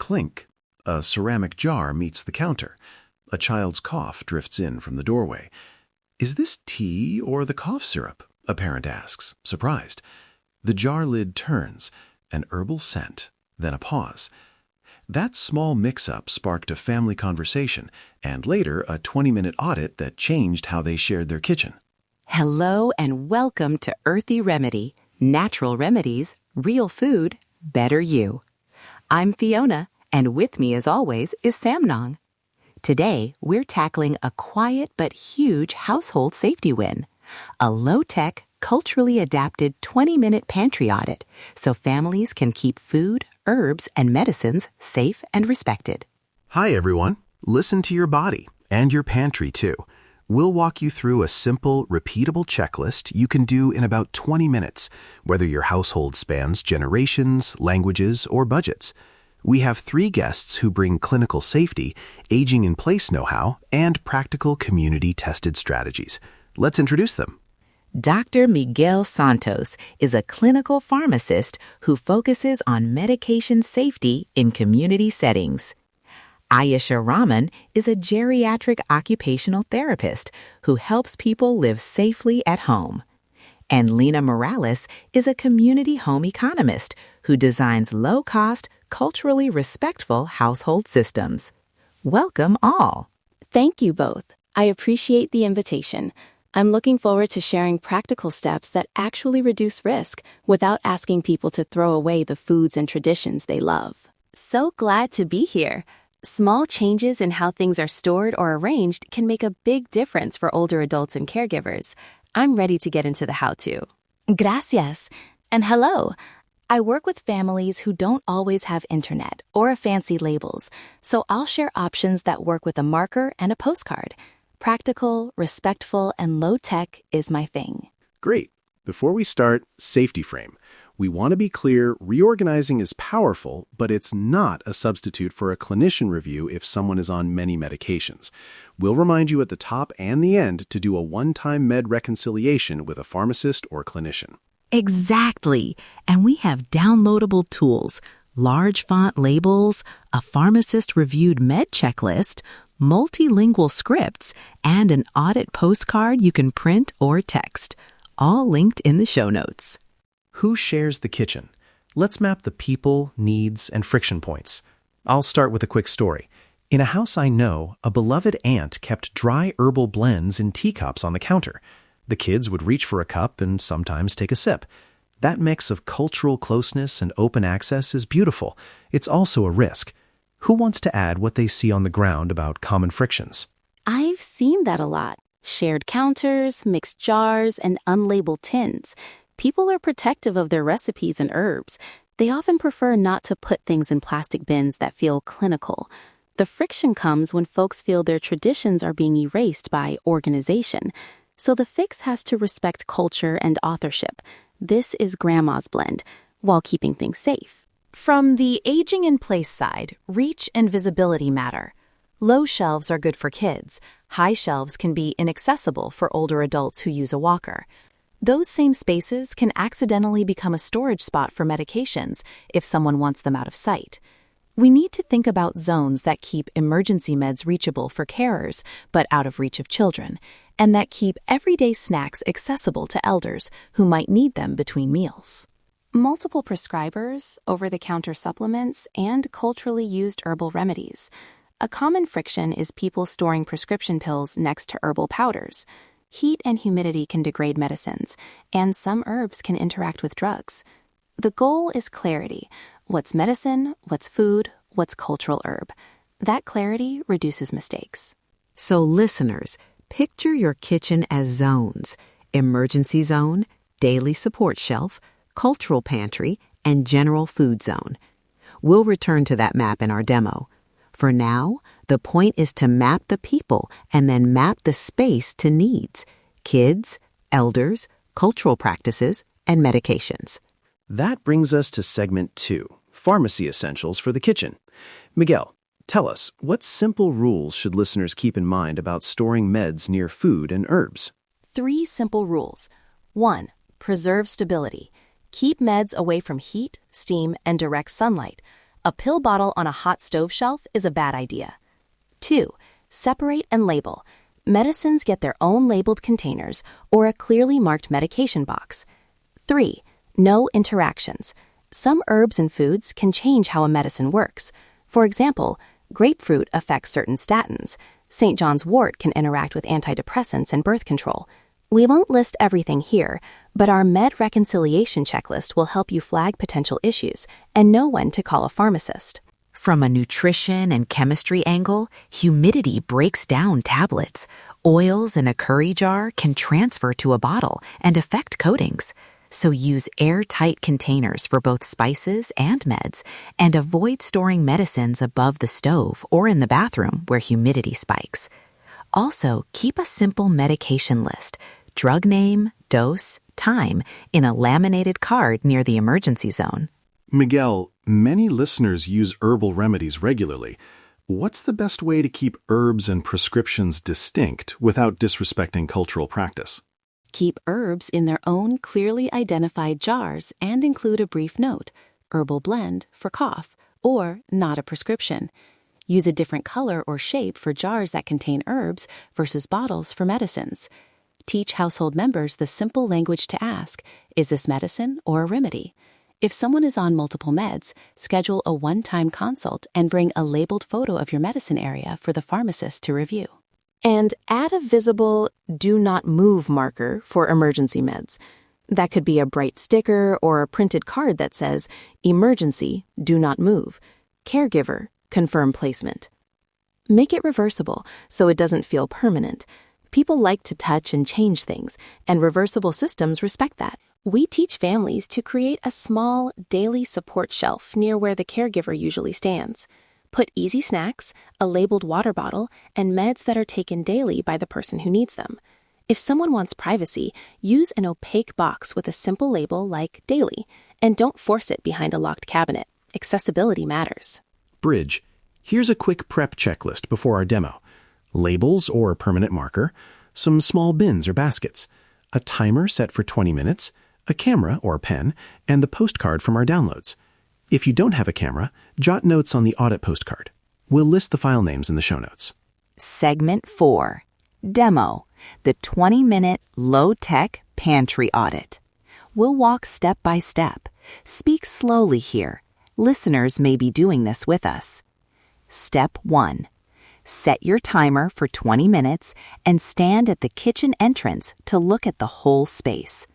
Clink. A ceramic jar meets the counter. A child's cough drifts in from the doorway. "Is this tea or the cough syrup?" a parent asks, surprised. The jar lid turns, an herbal scent, then a pause. That small mix-up sparked a family conversation, and later a 20-minute audit that changed how they shared their kitchen. Hello and welcome to Earthy Remedy, Natural Remedies, Real Food, Better You. I'm Fiona, and with me as always is Samnang. Today, we're tackling a quiet but huge household safety win, a low-tech, culturally adapted 20-minute pantry audit so families can keep food, herbs, and medicines safe and respected. Hi, everyone. Listen to your body and your pantry, too. We'll walk you through a simple, repeatable checklist you can do in about 20 minutes, whether your household spans generations, languages, or budgets. We have 3 guests who bring clinical safety, aging-in-place know-how, and practical community-tested strategies. Let's introduce them. Dr. Miguel Santos is a clinical pharmacist who focuses on medication safety in community settings. Ayesha Rahman is a geriatric occupational therapist who helps people live safely at home. And Lena Morales is a community home economist who designs low-cost, culturally respectful household systems. Welcome all. Thank you both. I appreciate the invitation. I'm looking forward to sharing practical steps that actually reduce risk without asking people to throw away the foods and traditions they love. So glad to be here. Small changes in how things are stored or arranged can make a big difference for older adults and caregivers. I'm ready to get into the how-to. Gracias. And hello. I work with families who don't always have internet or fancy labels, so I'll share options that work with a marker and a postcard. Practical, respectful, and low-tech is my thing. Great. Before we start, safety frame. We want to be clear, reorganizing is powerful, but it's not a substitute for a clinician review if someone is on many medications. We'll remind you at the top and the end to do a one-time med reconciliation with a pharmacist or clinician. Exactly. And we have downloadable tools, large font labels, a pharmacist-reviewed med checklist, multilingual scripts, and an audit postcard you can print or text, all linked in the show notes. Who shares the kitchen? Let's map the people, needs, and friction points. I'll start with a quick story. In a house I know, a beloved aunt kept dry herbal blends in teacups on the counter. The kids would reach for a cup and sometimes take a sip. That mix of cultural closeness and open access is beautiful. It's also a risk. Who wants to add what they see on the ground about common frictions? I've seen that a lot. Shared counters, mixed jars, and unlabeled tins. People are protective of their recipes and herbs. They often prefer not to put things in plastic bins that feel clinical. The friction comes when folks feel their traditions are being erased by organization. So the fix has to respect culture and authorship. This is Grandma's blend, while keeping things safe. From the aging-in-place side, reach and visibility matter. Low shelves are good for kids. High shelves can be inaccessible for older adults who use a walker. Those same spaces can accidentally become a storage spot for medications if someone wants them out of sight. We need to think about zones that keep emergency meds reachable for carers, but out of reach of children, and that keep everyday snacks accessible to elders who might need them between meals. Multiple prescribers, over-the-counter supplements, and culturally used herbal remedies. A common friction is people storing prescription pills next to herbal powders. Heat and humidity can degrade medicines, and some herbs can interact with drugs. The goal is clarity. What's medicine, what's food, what's cultural herb. That clarity reduces mistakes. So listeners, picture your kitchen as zones: emergency zone, daily support shelf, cultural pantry, and general food zone. We'll return to that map in our demo. For now, the point is to map the people and then map the space to needs: kids, elders, cultural practices, and medications. That brings us to segment 2, pharmacy essentials for the kitchen. Miguel, tell us, what simple rules should listeners keep in mind about storing meds near food and herbs? 3 simple rules. 1. Preserve stability. Keep meds away from heat, steam, and direct sunlight. A pill bottle on a hot stove shelf is a bad idea. 2. Separate and label. Medicines get their own labeled containers or a clearly marked medication box. 3. No interactions. Some herbs and foods can change how a medicine works. For example, grapefruit affects certain statins. St. John's wort can interact with antidepressants and birth control. We won't list everything here, but our med reconciliation checklist will help you flag potential issues and know when to call a pharmacist. From a nutrition and chemistry angle, humidity breaks down tablets. Oils in a curry jar can transfer to a bottle and affect coatings. So use airtight containers for both spices and meds, and avoid storing medicines above the stove or in the bathroom where humidity spikes. Also, keep a simple medication list, drug name, dose, time, in a laminated card near the emergency zone. Miguel, many listeners use herbal remedies regularly. What's the best way to keep herbs and prescriptions distinct without disrespecting cultural practice? Keep herbs in their own clearly identified jars and include a brief note, herbal blend for cough, or not a prescription. Use a different color or shape for jars that contain herbs versus bottles for medicines. Teach household members the simple language to ask, is this medicine or a remedy? If someone is on multiple meds, schedule a one-time consult and bring a labeled photo of your medicine area for the pharmacist to review. And add a visible "do not move" marker for emergency meds. That could be a bright sticker or a printed card that says, "Emergency, do not move. Caregiver, confirm placement." Make it reversible so it doesn't feel permanent. People like to touch and change things, and reversible systems respect that. We teach families to create a small, daily support shelf near where the caregiver usually stands. Put easy snacks, a labeled water bottle, and meds that are taken daily by the person who needs them. If someone wants privacy, use an opaque box with a simple label like "daily," and don't force it behind a locked cabinet. Accessibility matters. Bridge. Here's a quick prep checklist before our demo. Labels or a permanent marker, some small bins or baskets, a timer set for 20 minutes, a camera or pen, and the postcard from our downloads. If you don't have a camera, jot notes on the Audit postcard. We'll list the file names in the show notes. Segment 4. Demo. The 20-minute low-tech pantry audit. We'll walk step by step. Speak slowly here. Listeners may be doing this with us. Step 1. Set your timer for 20 minutes and stand at the kitchen entrance to look at the whole space.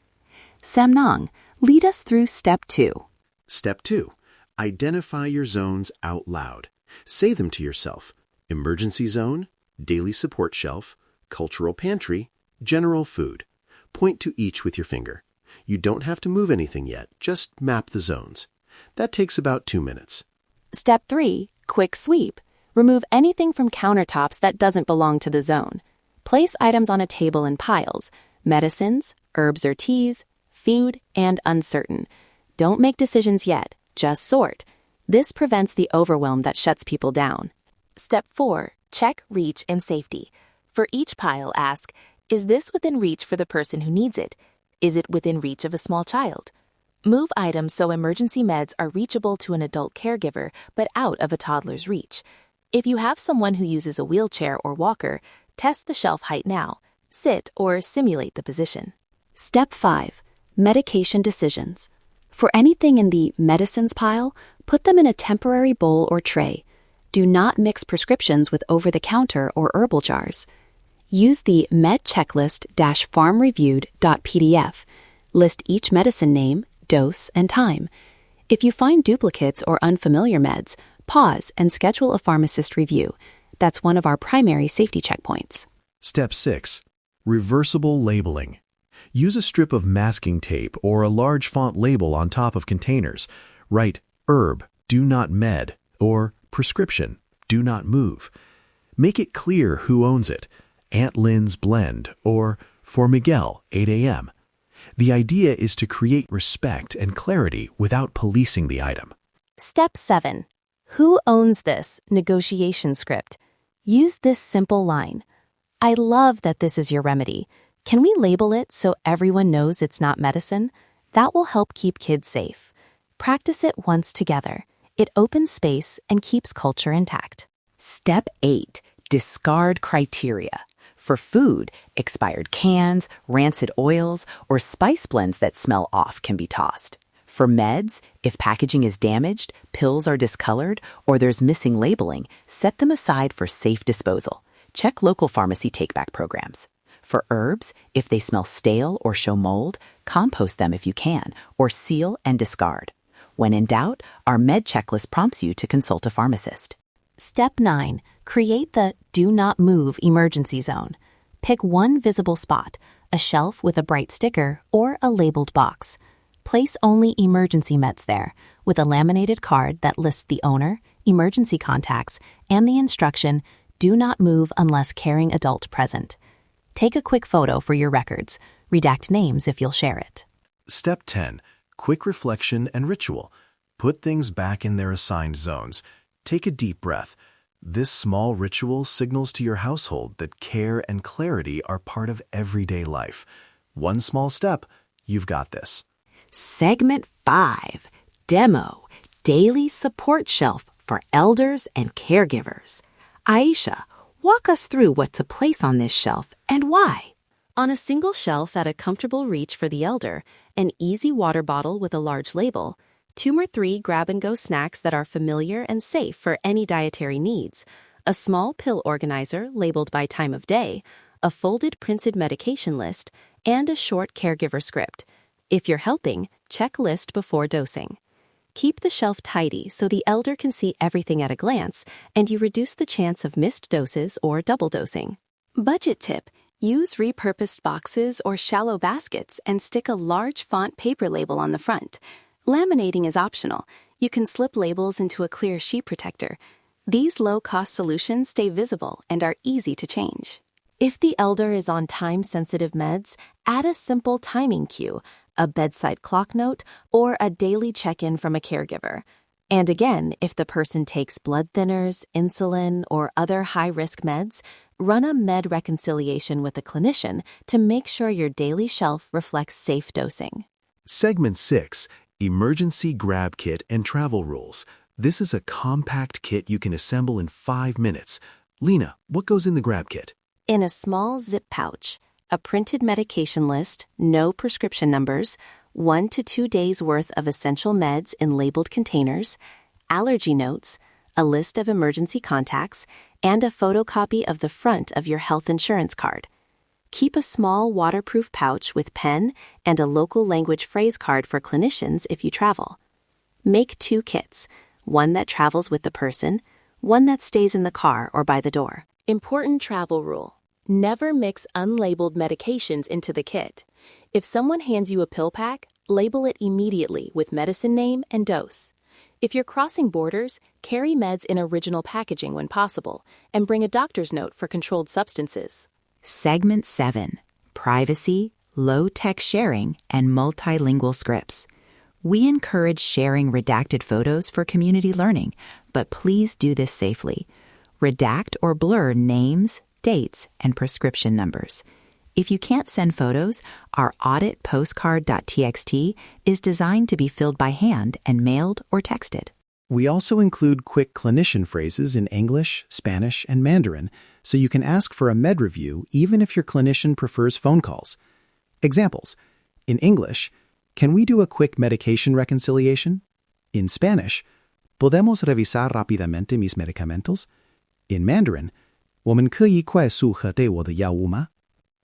Samnang, lead us through Step 2. Step 2. Identify your zones out loud. Say them to yourself. Emergency zone, daily support shelf, cultural pantry, general food. Point to each with your finger. You don't have to move anything yet, just map the zones. That takes about 2 minutes. Step 3. Quick sweep. Remove anything from countertops that doesn't belong to the zone. Place items on a table in piles: medicines, herbs or teas, food, and uncertain. Don't make decisions yet, just sort. This prevents the overwhelm that shuts people down. Step 4. Check reach and safety. For each pile, ask, is this within reach for the person who needs it? Is it within reach of a small child? Move items so emergency meds are reachable to an adult caregiver, but out of a toddler's reach. If you have someone who uses a wheelchair or walker, test the shelf height now. Sit or simulate the position. Step 5. Medication decisions. For anything in the medicines pile, put them in a temporary bowl or tray. Do not mix prescriptions with over-the-counter or herbal jars. Use the medchecklist-farmreviewed.pdf. List each medicine name, dose, and time. If you find duplicates or unfamiliar meds, pause and schedule a pharmacist review. That's one of our primary safety checkpoints. Step 6. Reversible labeling. Use a strip of masking tape or a large font label on top of containers. Write herb, do not med, or prescription, do not move. Make it clear who owns it. Aunt Lynn's blend, or for Miguel, 8 a.m. The idea is to create respect and clarity without policing the item. Step 7. Who owns this negotiation script? Use this simple line. I love that this is your remedy. Can we label it so everyone knows it's not medicine? That will help keep kids safe. Practice it once together. It opens space and keeps culture intact. Step 8. Discard criteria. For food, expired cans, rancid oils, or spice blends that smell off can be tossed. For meds, if packaging is damaged, pills are discolored, or there's missing labeling, set them aside for safe disposal. Check local pharmacy take-back programs. For herbs, if they smell stale or show mold, compost them if you can, or seal and discard. When in doubt, our med checklist prompts you to consult a pharmacist. Step 9. Create the Do Not Move emergency zone. Pick one visible spot, a shelf with a bright sticker, or a labeled box. Place only emergency meds there, with a laminated card that lists the owner, emergency contacts, and the instruction, Do not move unless caring adult present. Take a quick photo for your records. Redact names if you'll share it. Step 10. Quick reflection and ritual. Put things back in their assigned zones. Take a deep breath. This small ritual signals to your household that care and clarity are part of everyday life. One small step, you've got this. Segment 5. Demo. Daily support shelf for elders and caregivers. Aisha, walk us through what to place on this shelf and why. On a single shelf at a comfortable reach for the elder, an easy water bottle with a large label, 2 or 3 grab-and-go snacks that are familiar and safe for any dietary needs, a small pill organizer labeled by time of day, a folded printed medication list, and a short caregiver script. If you're helping, check list before dosing. Keep the shelf tidy so the elder can see everything at a glance, and you reduce the chance of missed doses or double dosing. Budget tip: use repurposed boxes or shallow baskets and stick a large font paper label on the front. Laminating is optional. You can slip labels into a clear sheet protector. These low-cost solutions stay visible and are easy to change. If the elder is on time-sensitive meds, add a simple timing cue, a bedside clock note, or a daily check-in from a caregiver. And again, if the person takes blood thinners, insulin, or other high-risk meds, run a med reconciliation with a clinician to make sure your daily shelf reflects safe dosing. Segment 6. Emergency Grab Kit and Travel Rules. This is a compact kit you can assemble in 5 minutes. Lena, what goes in the Grab Kit? In a small zip pouch, a printed medication list, no prescription numbers, 1 to 2 days' worth of essential meds in labeled containers, allergy notes, a list of emergency contacts, and a photocopy of the front of your health insurance card. Keep a small waterproof pouch with pen and a local language phrase card for clinicians if you travel. Make 2 kits, one that travels with the person, one that stays in the car or by the door. Important travel rule: never mix unlabeled medications into the kit. If someone hands you a pill pack, label it immediately with medicine name and dose. If you're crossing borders, carry meds in original packaging when possible, and bring a doctor's note for controlled substances. Segment 7. Privacy, low-tech sharing, and multilingual scripts. We encourage sharing redacted photos for community learning, but please do this safely. Redact or blur names, dates, and prescription numbers. If you can't send photos, our Audit postcard.txt is designed to be filled by hand and mailed or texted. We also include quick clinician phrases in English, Spanish, and Mandarin, so you can ask for a med review even if your clinician prefers phone calls. Examples. In English, can we do a quick medication reconciliation? In Spanish, ¿podemos revisar rápidamente mis medicamentos? In Mandarin, 我们可以快速核对我的药物吗?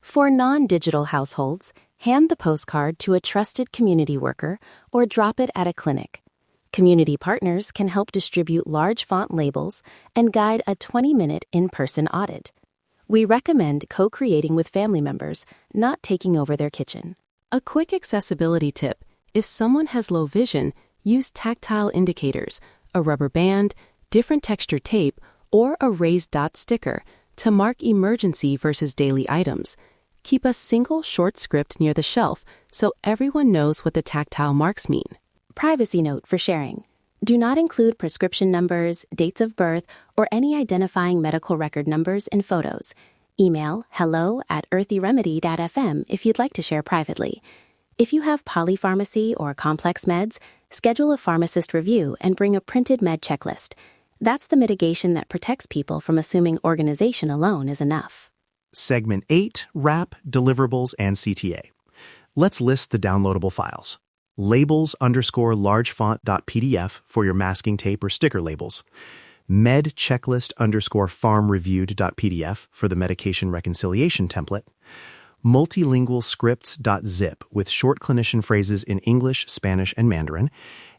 For non-digital households, hand the postcard to a trusted community worker or drop it at a clinic. Community partners can help distribute large font labels and guide a 20-minute in-person audit. We recommend co-creating with family members, not taking over their kitchen. A quick accessibility tip: if someone has low vision, use tactile indicators, a rubber band, different texture tape, or a raised dot sticker to mark emergency versus daily items. Keep a single short script near the shelf so everyone knows what the tactile marks mean. Privacy note for sharing: do not include prescription numbers, dates of birth, or any identifying medical record numbers in photos. Email hello@earthyremedy.fm if you'd like to share privately. If you have polypharmacy or complex meds, Schedule a pharmacist review and bring a printed med checklist. That's the mitigation that protects people from assuming organization alone is enough. Segment 8, Wrap, Deliverables, and CTA. Let's list the downloadable files. Labels_largefont.pdf for your masking tape or sticker labels. Medchecklist_farmreviewed.pdf for the medication reconciliation template. Multilingual scripts.zip with short clinician phrases in English, Spanish, and Mandarin.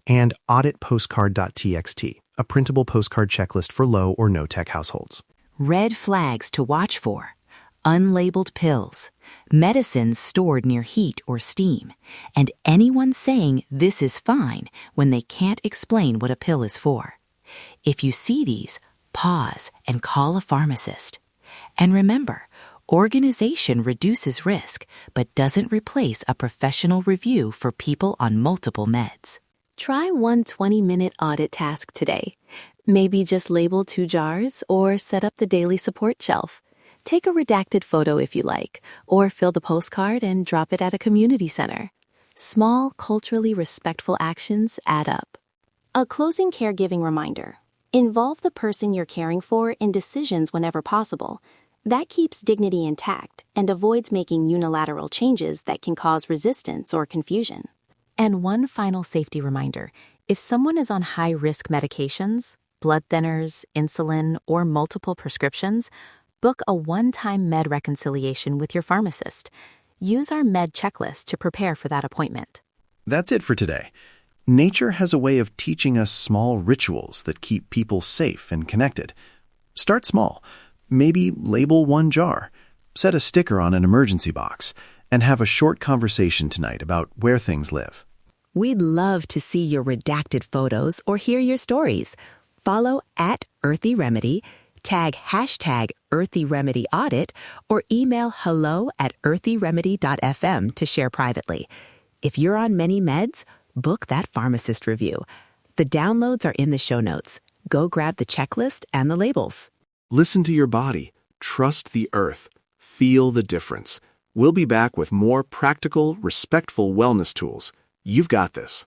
And Audit postcard.txt, a printable postcard checklist for low or no tech households. Red flags to watch for. Unlabeled pills, medicines stored near heat or steam, and anyone saying this is fine when they can't explain what a pill is for. If you see these, pause and call a pharmacist. And remember, organization reduces risk but doesn't replace a professional review for people on multiple meds. Try one 20-minute audit task today. Maybe just label 2 jars or set up the daily support shelf. Take a redacted photo if you like, or fill the postcard and drop it at a community center. Small, culturally respectful actions add up. A closing caregiving reminder. Involve the person you're caring for in decisions whenever possible. That keeps dignity intact and avoids making unilateral changes that can cause resistance or confusion. And one final safety reminder. If someone is on high-risk medications, blood thinners, insulin, or multiple prescriptions, book a one-time med reconciliation with your pharmacist. Use our med checklist to prepare for that appointment. That's it for today. Nature has a way of teaching us small rituals that keep people safe and connected. Start small. Maybe label 1 jar, set a sticker on an emergency box, and have a short conversation tonight about where things live. We'd love to see your redacted photos or hear your stories. Follow @EarthyRemedy, tag #EarthyRemedyAudit, or email hello@earthyremedy.fm to share privately. If you're on many meds, book that pharmacist review. The downloads are in the show notes. Go grab the checklist and the labels. Listen to your body. Trust the earth. Feel the difference. We'll be back with more practical, respectful wellness tools. You've got this.